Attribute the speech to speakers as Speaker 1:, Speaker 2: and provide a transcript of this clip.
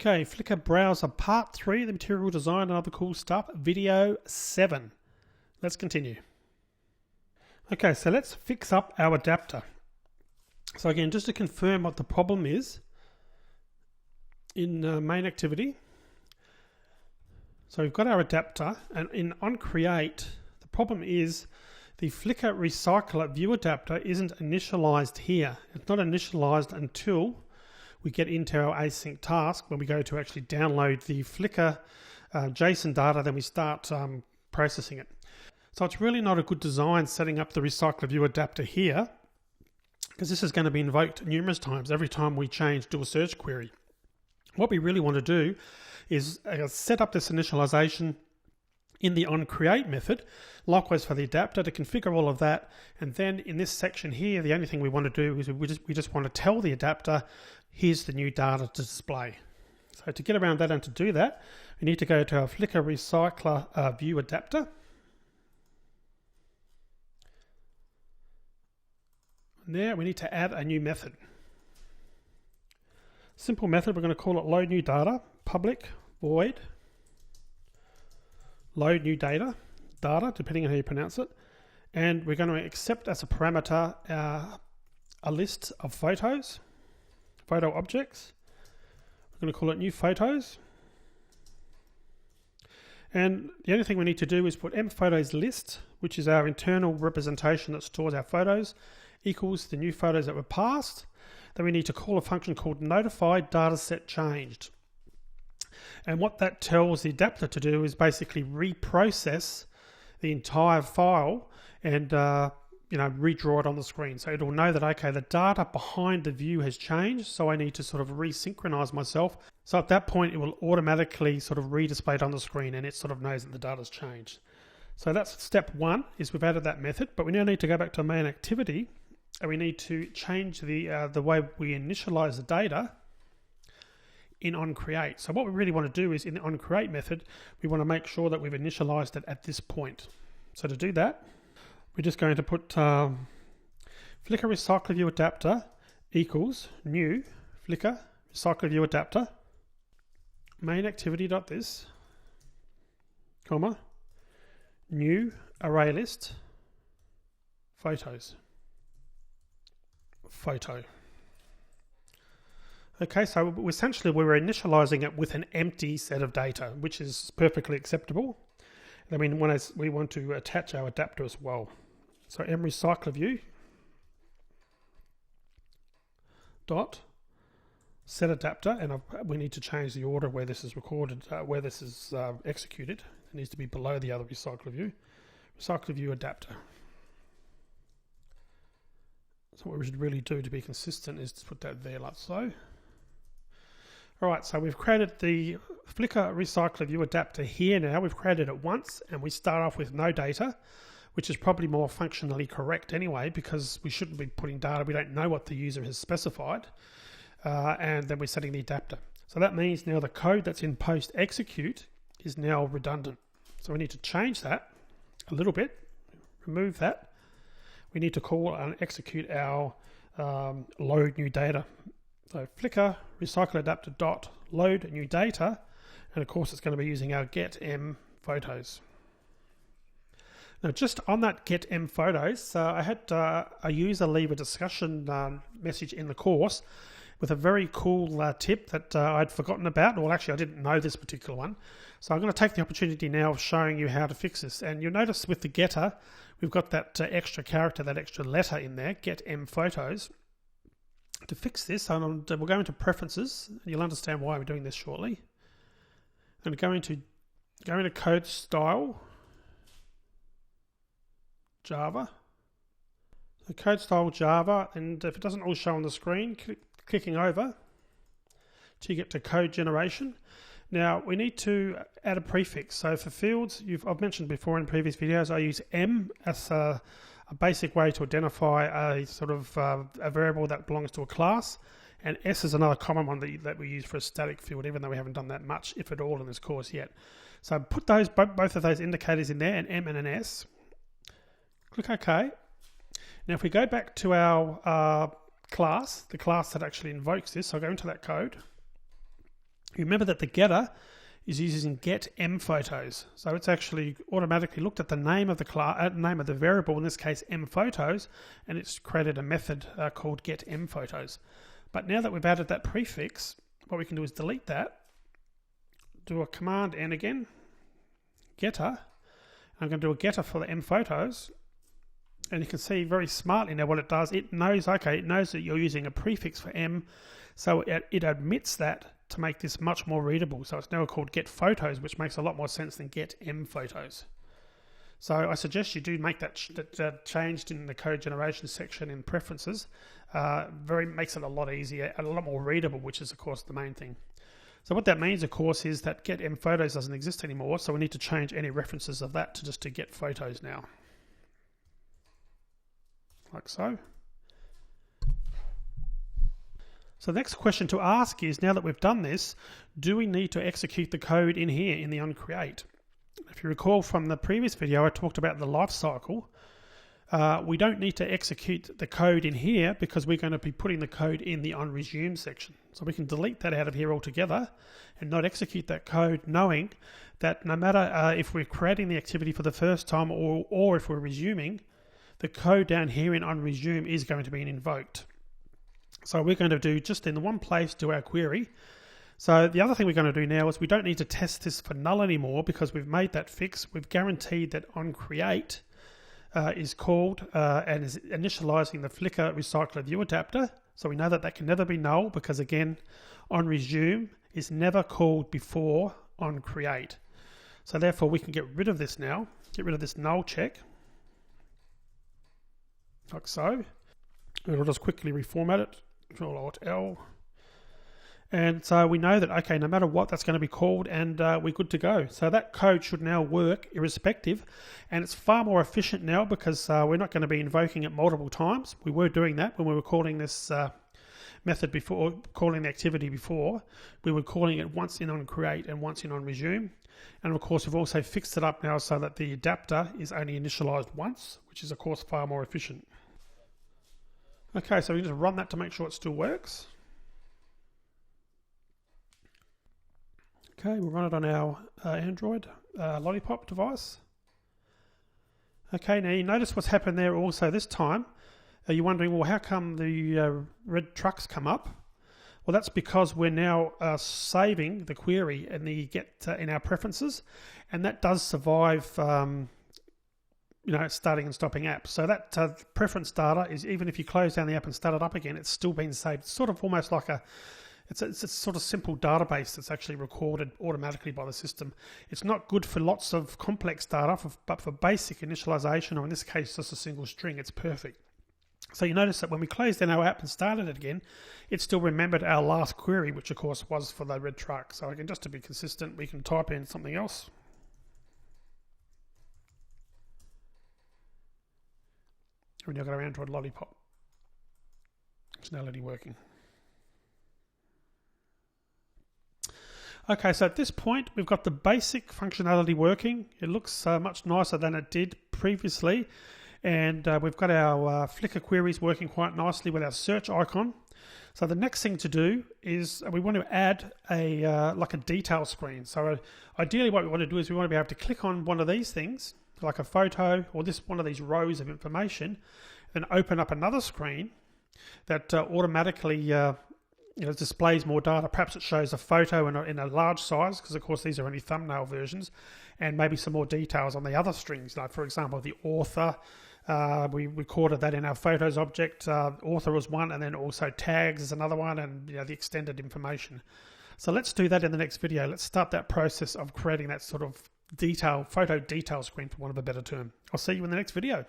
Speaker 1: Okay, Flickr Browser Part 3, the material design and other cool stuff, video 7. Let's continue. Okay, so let's fix up our adapter. So again, just to confirm what the problem is in main activity. So we've got our adapter, and on create, the problem is the Flickr Recycler view adapter isn't initialized here. It's not initialized until we get into our async task when we go to actually download the Flickr JSON data, then we start processing it. So it's really not a good design setting up the Recycler view adapter here, because this is going to be invoked numerous times every time we do a search query. What we really want to do is set up this initialization in the onCreate method, likewise for the adapter, to configure all of that. And then in this section here, the only thing we want to do is we just want to tell the adapter, here's the new data to display. So to get around that and to do that, we need to go to our Flickr Recycler view adapter. And there we need to add a new method. Simple method, we're going to call it load new data, public void load new data, depending on how you pronounce it. And we're going to accept as a parameter a list of photo objects. We're going to call it new photos. And the only thing we need to do is put mPhotosList, which is our internal representation that stores our photos, equals the new photos that were passed. Then we need to call a function called notify dataset changed. And what that tells the adapter to do is basically reprocess the entire file and redraw it on the screen. So it'll know that, okay, the data behind the view has changed, so I need to sort of resynchronize myself. So at that point, it will automatically sort of redisplay it on the screen, and it sort of knows that the data's changed. So that's step one, is we've added that method, but we now need to go back to main activity, and we need to change the way we initialize the data in onCreate. So what we really want to do is in the onCreate method, we want to make sure that we've initialized it at this point. So to do that, we're just going to put Flickr Recycler View Adapter equals new Flickr Recycler View Adapter main activity.this, comma, new array list photos. Photo. Okay, so essentially we're initializing it with an empty set of data, which is perfectly acceptable. I mean, we want to attach our adapter as well. So mRecyclerView dot set adapter, and we need to change the order where this is recorded, where this is executed. It needs to be below the other RecyclerView. RecyclerView adapter. So what we should really do to be consistent is to put that there like so. Alright, so we've created the Flickr Recycler View Adapter here now. We've created it once, and we start off with no data, which is probably more functionally correct anyway, because we shouldn't be putting data. We don't know what the user has specified. And then we're setting the adapter. So that means now the code that's in post execute is now redundant. So we need to change that a little bit, remove that. We need to call and execute our load new data. So Flickr Recycler Adapter dot load new data, and of course it's going to be using our get m photos. Now just on that get m photos, I had a user leave a discussion message in the course with a very cool tip that I'd forgotten about. Well, actually I didn't know this particular one. So I'm going to take the opportunity now of showing you how to fix this. And you'll notice with the getter, we've got that extra character, that extra letter in there, get m photos. To fix this, we'll go into preferences, and you'll understand why we're doing this shortly. And go into code style, Java. So code style Java, and if it doesn't all show on the screen, clicking over till you get to code generation. Now we need to add a prefix. So for fields, I've mentioned before in previous videos, I use m as a basic way to identify a sort of a variable that belongs to a class, and S is another common one that we use for a static field, even though we haven't done that much, if at all, in this course yet. So put both of those indicators in there, an M and an S. Click OK. Now if we go back to our class, the class that actually invokes this, so I'll go into that code. Remember that the getter is using get mPhotos, so it's actually automatically looked at the name of the name of the variable, in this case mPhotos, and it's created a method called get mPhotos. But now that we've added that prefix, what we can do is delete that, do a command N again, getter. I'm going to do a getter for the mPhotos, and you can see very smartly now what it does. It knows, okay, it knows that you're using a prefix for M, so it admits that to make this much more readable. So it's now called get photos, which makes a lot more sense than get mPhotos. So I suggest you do make that changed in the code generation section in preferences. Makes it a lot easier and a lot more readable, which is of course the main thing. So what that means, of course, is that get mPhotos doesn't exist anymore, so we need to change any references of that to just to get photos now. Like so. So the next question to ask is, now that we've done this, do we need to execute the code in here in the onCreate? If you recall from the previous video, I talked about the life cycle. We don't need to execute the code in here because we're going to be putting the code in the onResume section. So we can delete that out of here altogether and not execute that code, knowing that no matter if we're creating the activity for the first time or if we're resuming, the code down here in onResume is going to be invoked. So we're going to do just in the one place do our query. So the other thing we're going to do now is we don't need to test this for null anymore because we've made that fix. We've guaranteed that onCreate is called and is initializing the Flickr Recycler View adapter. So we know that that can never be null because, again, onResume is never called before onCreate. So therefore we can get rid of this now, get rid of this null check, like so. And we'll just quickly reformat it, Control-Alt-L. And so we know that, okay, no matter what, that's going to be called, and we're good to go. So that code should now work irrespective, and it's far more efficient now because we're not going to be invoking it multiple times. We were doing that when we were calling this method before, calling the activity before. We were calling it once in onCreate and once in onResume. And of course, we've also fixed it up now so that the adapter is only initialized once, which is of course far more efficient. Okay, so we can just run that to make sure it still works. Okay, we'll run it on our Android Lollipop device. Okay, now you notice what's happened there also this time. Are you wondering, well, how come the red trucks come up? Well, that's because we're now saving the query in the in our preferences, and that does survive starting and stopping apps. So that preference data is, even if you close down the app and start it up again, it's still been saved. It's sort of almost like it's a sort of simple database that's actually recorded automatically by the system. It's not good for lots of complex data, but for basic initialization, or in this case, just a single string, it's perfect. So you notice that when we closed down our app and started it again, it still remembered our last query, which of course was for the red truck. So again, just to be consistent, we can type in something else. We've now got our Android Lollipop functionality working. Okay, so at this point, we've got the basic functionality working. It looks much nicer than it did previously. And we've got our Flickr queries working quite nicely with our search icon. So the next thing to do is we want to add like a detail screen. So ideally what we want to do is we want to be able to click on one of these things, like a photo or one of these rows of information, then open up another screen that automatically displays more data. Perhaps it shows a photo in a large size, because of course these are only thumbnail versions, and maybe some more details on the other strings. Like for example, the author, we recorded that in our photos object. Author was one, and then also tags is another one, and the extended information. So let's do that in the next video. Let's start that process of creating that sort of photo detail screen, for want of a better term. I'll see you in the next video.